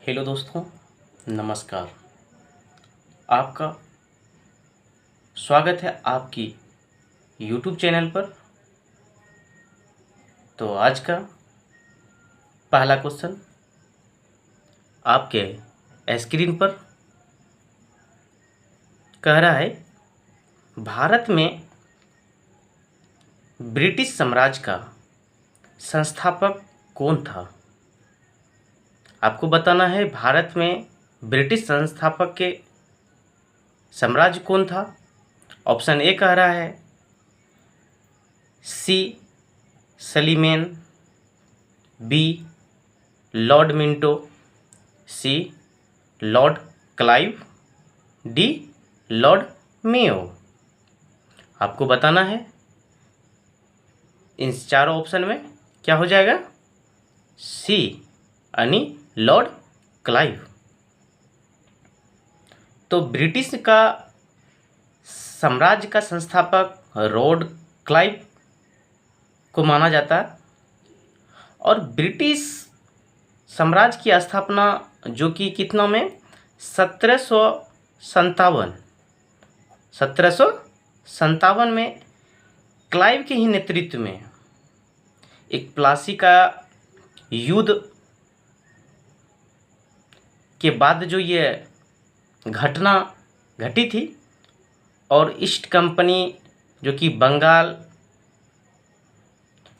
Hello दोस्तों, नमस्कार। आपका स्वागत है आपकी यूट्यूब चैनल पर। तो आज का पहला क्वेश्चन आपके स्क्रीन पर कह रहा है, भारत में ब्रिटिश साम्राज्य का संस्थापक कौन था? आपको बताना है भारत में ब्रिटिश संस्थापक के साम्राज्य कौन था। ऑप्शन ए कह रहा है C Sleeman, B Lord Minto, C Lord Clive, D Lord Mayo. आपको बताना है इन चारों ऑप्शन में क्या हो जाएगा। सी यानी लॉर्ड क्लाइव। तो ब्रिटिश का साम्राज्य का संस्थापक लॉर्ड क्लाइव को माना जाता है और ब्रिटिश साम्राज्य की स्थापना जो कि कितना में 1757 में क्लाइव के ही नेतृत्व में एक प्लासी का युद्ध के बाद जो ये घटना घटी थी और ईस्ट कंपनी जो कि बंगाल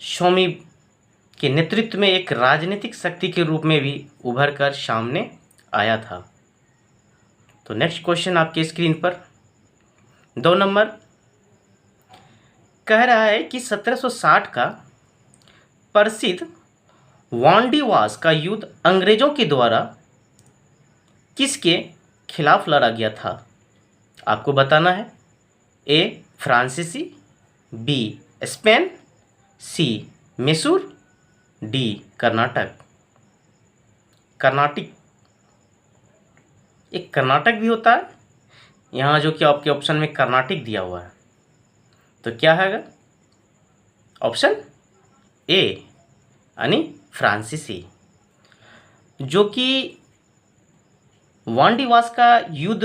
स्वामी के नेतृत्व में एक राजनीतिक शक्ति के रूप में भी उभर कर सामने आया था। तो नेक्स्ट क्वेश्चन आपके स्क्रीन पर 2 नंबर कह रहा है कि 1760 का प्रसिद्ध वांडीवास का युद्ध अंग्रेजों के द्वारा किसके खिलाफ लड़ा गया था? आपको बताना है ए फ्रांसीसी, बी स्पेन, सी मैसूर, डी कर्नाटक। एक कर्नाटक भी होता है यहाँ जो कि आपके ऑप्शन में कर्नाटक दिया हुआ है। तो क्या है ऑप्शन ए यानी फ्रांसीसी। जो कि वांडीवास का युद्ध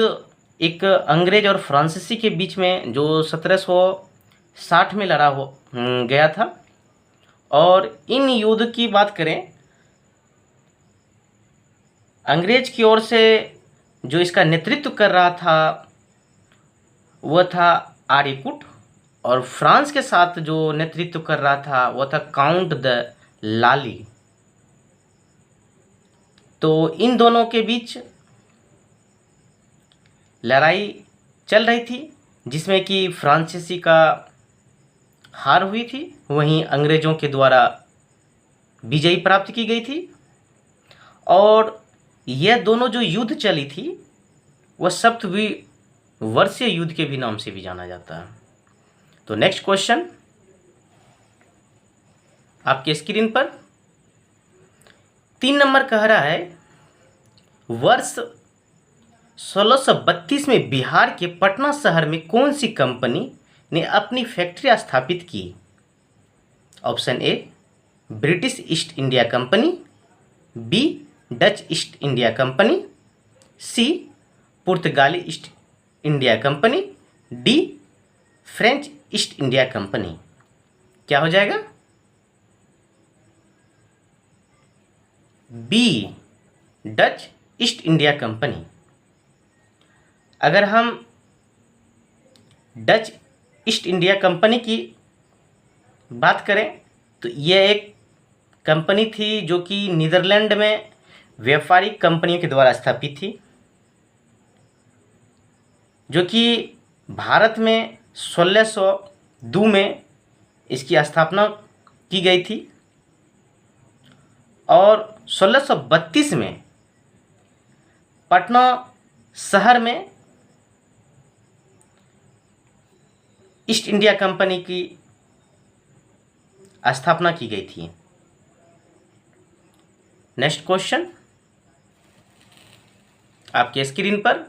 एक अंग्रेज और फ्रांसीसी के बीच में जो 1760 में लड़ा हो गया था। और इन युद्ध की बात करें, अंग्रेज की ओर से जो इसका नेतृत्व कर रहा था वह था आर्यकुट और फ्रांस के साथ जो नेतृत्व कर रहा था वह था काउंट द लाली। तो इन दोनों के बीच लड़ाई चल रही थी जिसमें कि फ्रांसीसी का हार हुई थी, वहीं अंग्रेज़ों के द्वारा विजयी प्राप्त की गई थी। और यह दोनों जो युद्ध चली थी वह सप्तवर्षीय युद्ध के भी नाम से भी जाना जाता है। तो नेक्स्ट क्वेश्चन आपके स्क्रीन पर 3 नंबर कह रहा है, वर्ष 1632 में बिहार के पटना शहर में कौन सी कंपनी ने अपनी फैक्ट्री स्थापित की? Option A British East India Company, B Dutch East India Company, C पुर्तगाली East India Company, D French East India Company. क्या हो जाएगा? B Dutch East India Company. अगर हम डच ईस्ट इंडिया कंपनी की बात करें तो यह एक कंपनी थी जो कि नीदरलैंड में व्यापारिक कंपनियों के द्वारा स्थापित थी, जो कि भारत में 1602 में इसकी स्थापना की गई थी और 1632 में पटना शहर में ईस्ट इंडिया कंपनी की स्थापना की गई थी। नेक्स्ट क्वेश्चन आपके स्क्रीन पर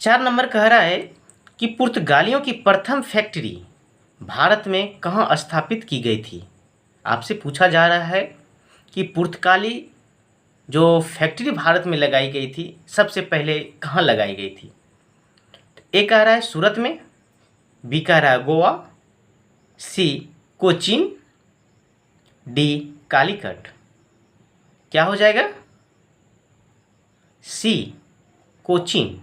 4 नंबर कह रहा है कि पुर्तगालियों की प्रथम फैक्ट्री भारत में कहाँ स्थापित की गई थी? आपसे पूछा जा रहा है कि पुर्तगाली जो फैक्ट्री भारत में लगाई गई थी सबसे पहले कहाँ लगाई गई थी? ए कह रहा है सूरत में, बी कह रहा है गोवा, सी कोचीन, डी कालीकट। क्या हो जाएगा? सी कोचीन।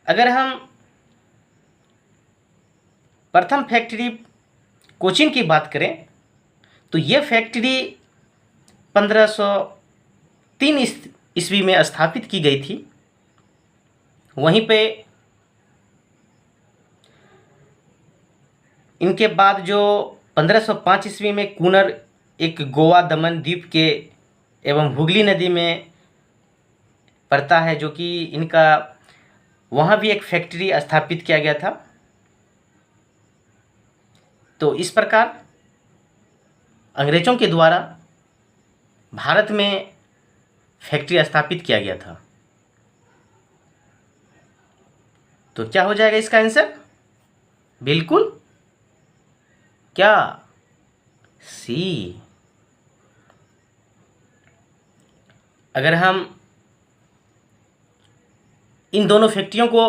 अगर हम प्रथम फैक्ट्री कोचीन की बात करें तो ये फैक्ट्री 1503 ईस्वी में स्थापित की गई थी। वहीं पे इनके बाद जो 1505 ईस्वी में कूनर एक गोवा दमन द्वीप के एवं हुगली नदी में पड़ता है, जो कि इनका वहाँ भी एक फैक्ट्री स्थापित किया गया था। तो इस प्रकार अंग्रेजों के द्वारा भारत में फैक्ट्री स्थापित किया गया था। तो क्या हो जाएगा इसका आंसर? बिल्कुल क्या? सी। अगर हम इन दोनों फैक्ट्रियों को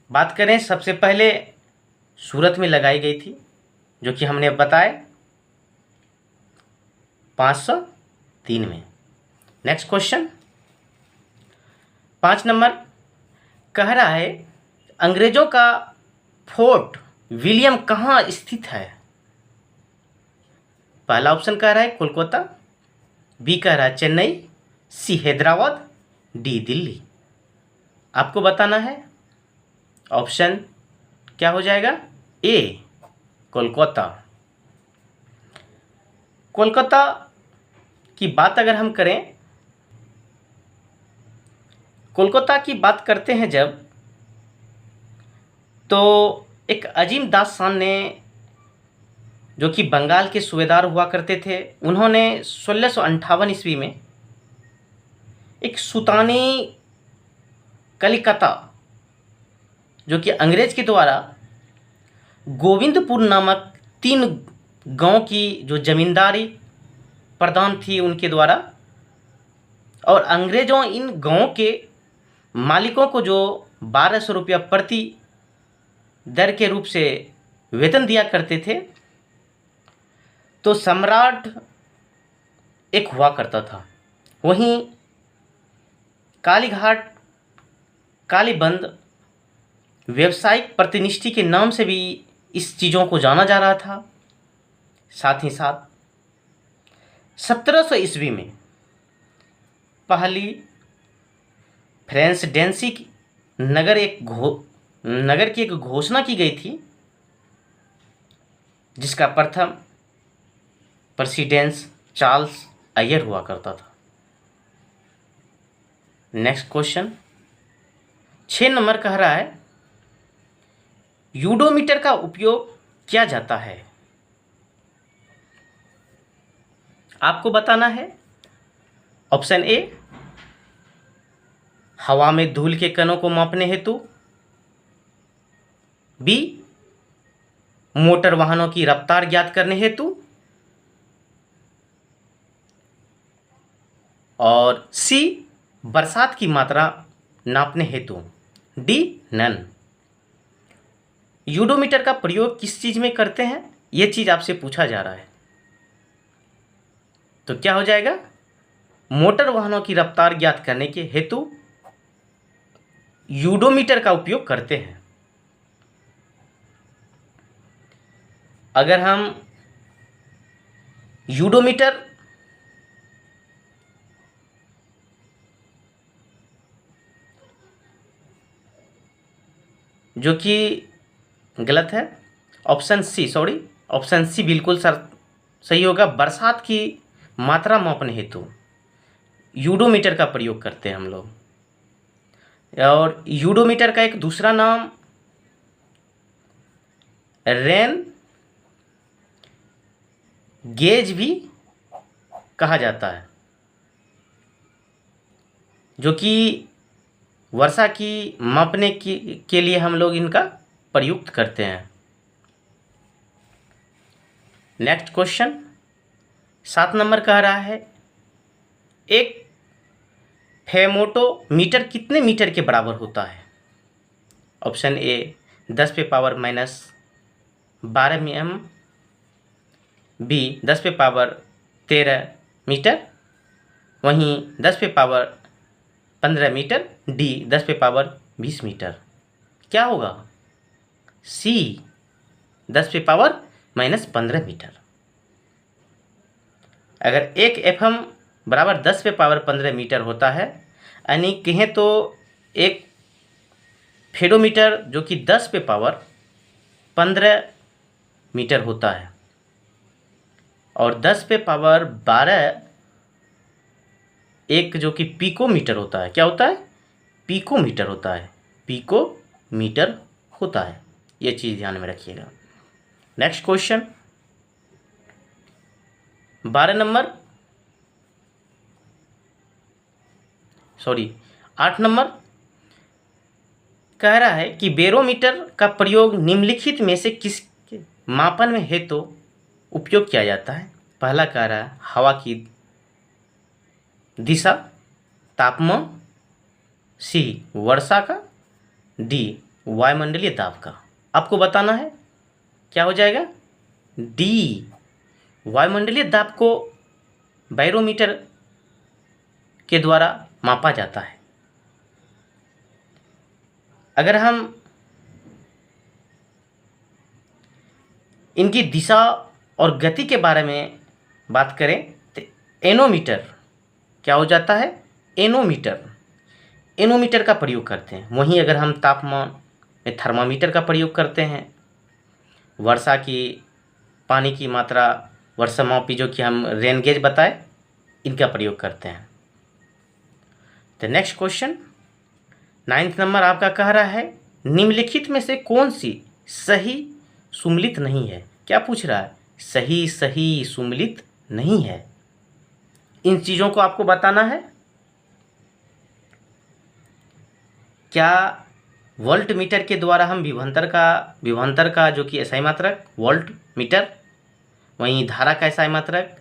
बात करें, सबसे पहले सूरत में लगाई गई थी, जो कि हमने बताया 503 में। नेक्स्ट क्वेश्चन 5 नंबर कह रहा है अंग्रेजों का फोर्ट विलियम कहाँ स्थित है? पहला ऑप्शन कह रहा है कोलकाता, बी कह रहा है चेन्नई, सी हैदराबाद, डी दिल्ली। आपको बताना है। ऑप्शन क्या हो जाएगा? ए कोलकाता। कोलकाता की बात अगर हम करें, कोलकाता की बात करते हैं जब, तो एक अजीम दास्तान ने, जो कि बंगाल के सूबेदार हुआ करते थे, उन्होंने 1658 ईस्वी में एक सुल्तानी कलिकता, जो कि अंग्रेज के द्वारा गोविंदपुर नामक 3 गांव की जो जमींदारी प्रदान थी उनके द्वारा, और अंग्रेजों इन गांवों के मालिकों को जो 1200 रुपया प्रति दर के रूप से वेतन दिया करते थे। तो सम्राट एक हुआ करता था। वहीं कालीघाट, कालीबंद व्यावसायिक प्रतिनिधि के नाम से भी इस चीज़ों को जाना जा रहा था। साथ ही साथ 1700 ईस्वी में पहली फ्रेंसडेंसी नगर की एक घोषणा की गई थी, जिसका प्रथम प्रेसिडेंस चार्ल्स अय्यर हुआ करता था। नेक्स्ट क्वेश्चन 6 नंबर कह रहा है यूडोमीटर का उपयोग किया जाता है? आपको बताना है। ऑप्शन ए हवा में धूल के कणों को मापने हेतु, बी मोटर वाहनों की रफ्तार ज्ञात करने हेतु, और सी बरसात की मात्रा नापने हेतु, डी नन। यूडोमीटर का प्रयोग किस चीज़ में करते हैं, ये चीज़ आपसे पूछा जा रहा है। तो क्या हो जाएगा? मोटर वाहनों की रफ्तार ज्ञात करने के हेतु यूडोमीटर का उपयोग करते हैं। अगर हम यूडोमीटर जो कि गलत है, ऑप्शन सी बिल्कुल सही होगा। बरसात की मात्रा मापने हेतु यूडोमीटर का प्रयोग करते हैं हम लोग। और यूडोमीटर का एक दूसरा नाम रेन गेज भी कहा जाता है, जो कि वर्षा की मापने के लिए हम लोग इनका प्रयुक्त करते हैं। नेक्स्ट क्वेश्चन 7 नंबर कह रहा है एक फेमोटोमीटर कितने मीटर के बराबर होता है? ऑप्शन ए 10 पे पावर माइनस 12 mm, बी 10 पे पावर 13 मीटर, वहीं 10 पे पावर 15 मीटर, डी 10 पे पावर 20 मीटर। क्या होगा? सी 10 पे पावर माइनस 15 मीटर। अगर एक एफएम बराबर 10 पे पावर 15 मीटर होता है, यानी कहें तो एक फेडोमीटर जो कि 10 पे पावर 15 मीटर होता है, और 10 पे पावर 12 एक जो कि पिकोमीटर होता है। क्या होता है? पिकोमीटर होता है, पिकोमीटर होता है। ये चीज़ ध्यान में रखिएगा। Next question 12 number, sorry 8 number कह रहा है कि बैरोमीटर का प्रयोग निम्नलिखित में से किस मापन में हेतु उपयोग किया जाता है? पहला कह रहा है हवा की दिशा, तापमान, सी वर्षा का, डी वायुमंडलीय दाब का। आपको बताना है क्या हो जाएगा? डी वायुमंडलीय दाब को बैरोमीटर के द्वारा मापा जाता है। अगर हम इनकी दिशा और गति के बारे में बात करें तो एनोमीटर क्या हो जाता है? एनोमीटर का प्रयोग करते हैं। वहीं अगर हम तापमान में थर्मामीटर का प्रयोग करते हैं, वर्षा की पानी की मात्रा वर्षामापी जो कि हम रेन गेज बताए, इनका प्रयोग करते हैं। तो नेक्स्ट क्वेश्चन 9th नंबर आपका कह रहा है निम्नलिखित में से कौन सी सही सुमेलित नहीं है? क्या पूछ रहा है? सही सुमेलित नहीं है। इन चीज़ों को आपको बताना है। क्या वोल्ट मीटर के द्वारा हम विभवांतर का जो कि एसआई मात्रक वोल्ट मीटर, वहीं धारा का एसआई मात्रक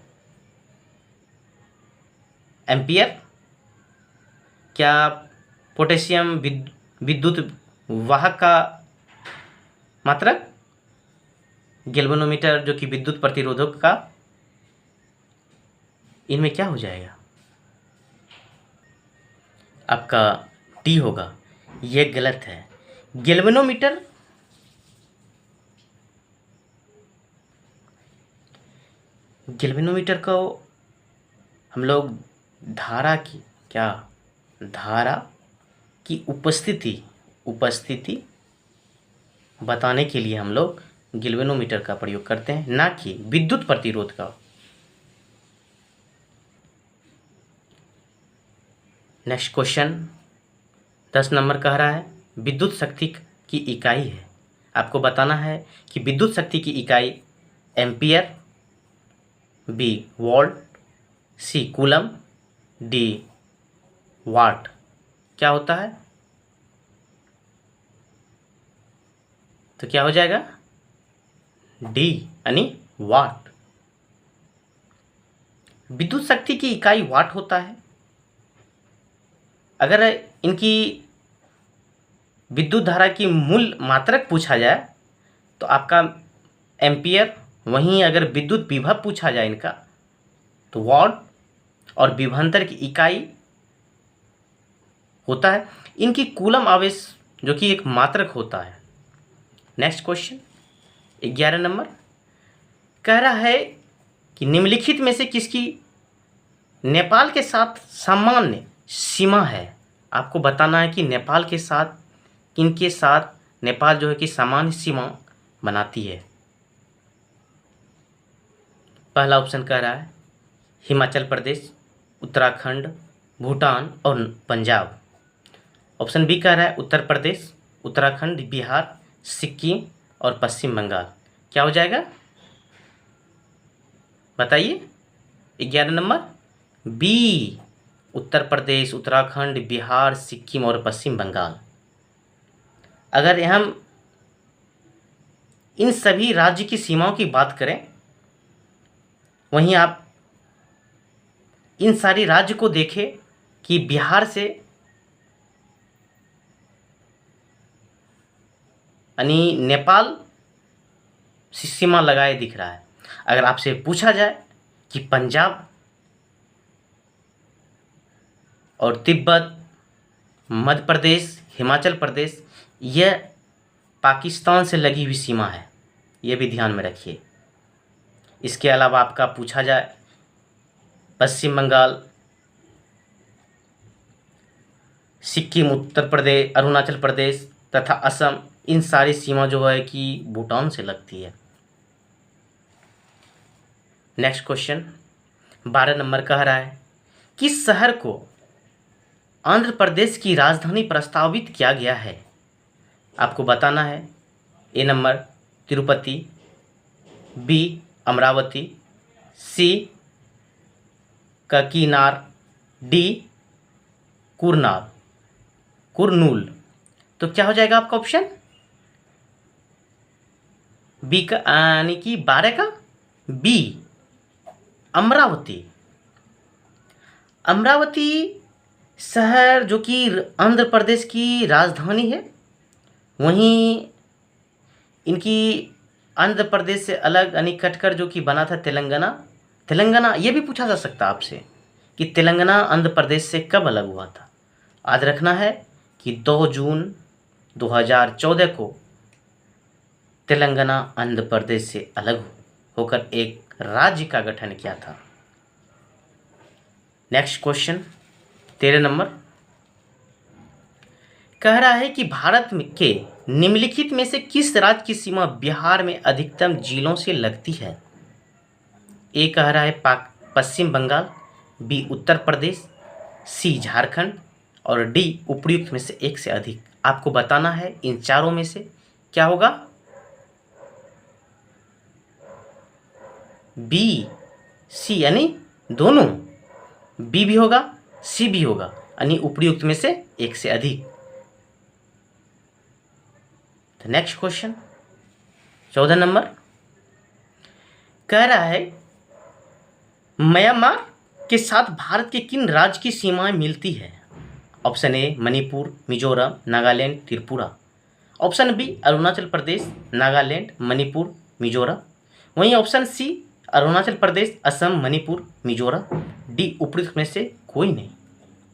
एम्पियर, क्या पोटेशियम विद्युत वाहक का मात्रक गैल्वेनोमीटर जो कि विद्युत प्रतिरोधक का, इनमें क्या हो जाएगा? आपका डी होगा। ये गलत है। गैल्वेनोमीटर को हम लोग धारा की उपस्थिति बताने के लिए हम लोग गैल्वेनोमीटर का प्रयोग करते हैं, ना कि विद्युत प्रतिरोध का। नेक्स्ट क्वेश्चन 10 नंबर कह रहा है विद्युत शक्ति की इकाई है। आपको बताना है कि विद्युत शक्ति की इकाई एम्पियर, बी वोल्ट, सी कूलम, डी वाट। क्या होता है? तो क्या हो जाएगा? डी यानी वाट। विद्युत शक्ति की इकाई वाट होता है। अगर इनकी विद्युत धारा की मूल मात्रक पूछा जाए तो आपका एम्पियर, वहीं अगर विद्युत विभव पूछा जाए इनका तो वॉट, और विभवांतर की इकाई होता है। इनकी कूलम आवेश जो कि एक मात्रक होता है। नेक्स्ट क्वेश्चन 11 नंबर कह रहा है कि निम्नलिखित में से किसकी नेपाल के साथ सामान्य सीमा है? आपको बताना है कि नेपाल के साथ किनके साथ नेपाल जो है कि सामान्य सीमा बनाती है। पहला ऑप्शन कह रहा है हिमाचल प्रदेश, उत्तराखंड, भूटान और पंजाब। ऑप्शन बी कह रहा है उत्तर प्रदेश, उत्तराखंड, बिहार, सिक्किम और पश्चिम बंगाल। क्या हो जाएगा? बताइए। 11 नंबर बी उत्तर प्रदेश, उत्तराखंड, बिहार, सिक्किम और पश्चिम बंगाल। अगर हम इन सभी राज्य की सीमाओं की बात करें, वहीं आप इन सारी राज्य को देखें कि बिहार से यानी नेपाल से सीमा लगाए दिख रहा है। अगर आपसे पूछा जाए कि पंजाब और तिब्बत, मध्य प्रदेश, हिमाचल प्रदेश, यह पाकिस्तान से लगी हुई सीमा है, ये भी ध्यान में रखिए। इसके अलावा आपका पूछा जाए पश्चिम बंगाल, सिक्किम, उत्तर प्रदेश, अरुणाचल प्रदेश तथा असम, इन सारी सीमा जो है कि भूटान से लगती है। नेक्स्ट क्वेश्चन 12 नंबर कह रहा है किस शहर को आंध्र प्रदेश की राजधानी प्रस्तावित किया गया है? आपको बताना है। ए नंबर तिरुपति, बी अमरावती, सी ककीनार, डी कुरनूल। तो क्या हो जाएगा आपका ऑप्शन बी का, यानी कि 12 का बी अमरावती। अमरावती शहर जो कि आंध्र प्रदेश की राजधानी है, वहीं इनकी आंध्र प्रदेश से अलग यानी कटकर जो कि बना था तेलंगाना। ये भी पूछा जा सकता है आपसे कि तेलंगाना आंध्र प्रदेश से कब अलग हुआ था। याद रखना है कि 2 जून 2014 को तेलंगाना आंध्र प्रदेश से अलग होकर एक राज्य का गठन किया था। नेक्स्ट क्वेश्चन 13 नंबर कह रहा है कि भारत के निम्नलिखित में से किस राज्य की सीमा बिहार में अधिकतम जिलों से लगती है? ए कह रहा है पश्चिम बंगाल, बी उत्तर प्रदेश, सी झारखंड और डी उपयुक्त में से एक से अधिक। आपको बताना है इन चारों में से क्या होगा। बी सी यानी दोनों, बी भी होगा सी भी होगा, यानी उपयुक्त में से एक से अधिक। तो नेक्स्ट क्वेश्चन 14 नंबर कह रहा है म्यांमार के साथ भारत के किन राज्य की सीमाएं मिलती है? Option A Manipur, Mizoram, Nagaland, Tripura. Option B Arunachal Pradesh, Nagaland, Manipur, Mizoram. वहीं option C Arunachal Pradesh, Assam, Manipur, Mizoram. D उपयुक्त में से कोई नहीं।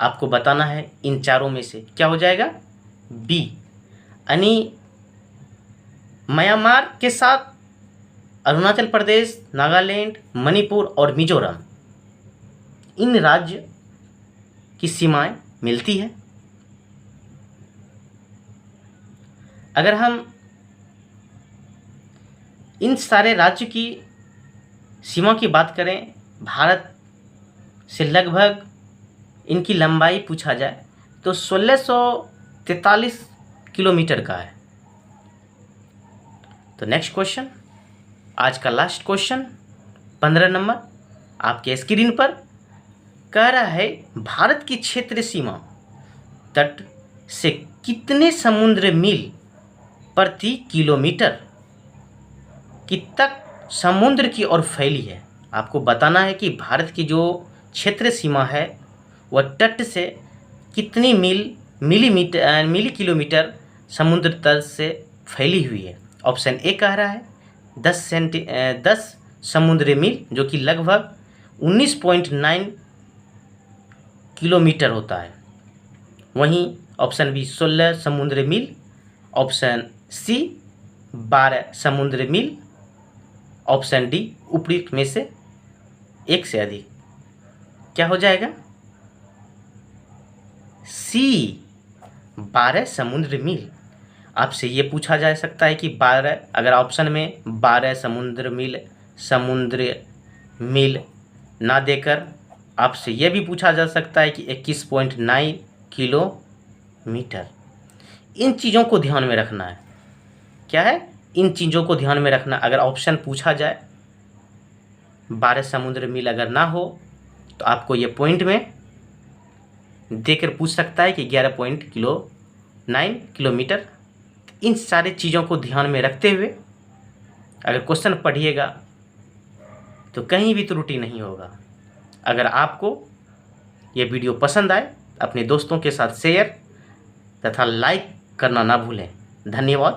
आपको बताना है इन चारों में से क्या हो जाएगा। बी यानी म्यांमार के साथ अरुणाचल प्रदेश, नागालैंड, मणिपुर और मिजोरम, इन राज्य की सीमाएं मिलती है। अगर हम इन सारे राज्य की सीमा की बात करें, भारत से लगभग इनकी लंबाई पूछा जाए तो 1643 किलोमीटर का है। तो नेक्स्ट क्वेश्चन, आज का लास्ट क्वेश्चन 15 नंबर आपके स्क्रीन पर कह रहा है भारत की क्षेत्रीय सीमा तट से कितने समुद्र मील प्रति किलोमीटर की तक समुद्र की ओर फैली है? आपको बताना है कि भारत की जो क्षेत्रीय सीमा है वह तट से कितनी मिली किलोमीटर समुद्र तल से फैली हुई है। ऑप्शन ए कह रहा है 10 समुद्री मील, जो कि लगभग 19.9 किलोमीटर होता है। वहीं ऑप्शन बी 16 समुद्री मील, ऑप्शन सी 12 समुद्री मील, ऑप्शन डी उपयुक्त में से एक से अधिक। क्या हो जाएगा? सी 12 समुद्र मील। आपसे ये पूछा जा सकता है कि 12, अगर ऑप्शन में 12 समुद्र मील ना देकर आपसे ये भी पूछा जा सकता है कि 21.9 किलोमीटर। इन चीज़ों को ध्यान में रखना है। क्या है? इन चीज़ों को ध्यान में रखना। अगर ऑप्शन पूछा जाए 12 समुद्र मील अगर ना हो तो आपको ये पॉइंट में देकर पूछ सकता है कि 11.9 किलोमीटर। इन सारी चीज़ों को ध्यान में रखते हुए अगर क्वेश्चन पढ़िएगा तो कहीं भी त्रुटि नहीं होगा। अगर आपको ये वीडियो पसंद आए अपने दोस्तों के साथ शेयर तथा लाइक करना ना भूलें। धन्यवाद।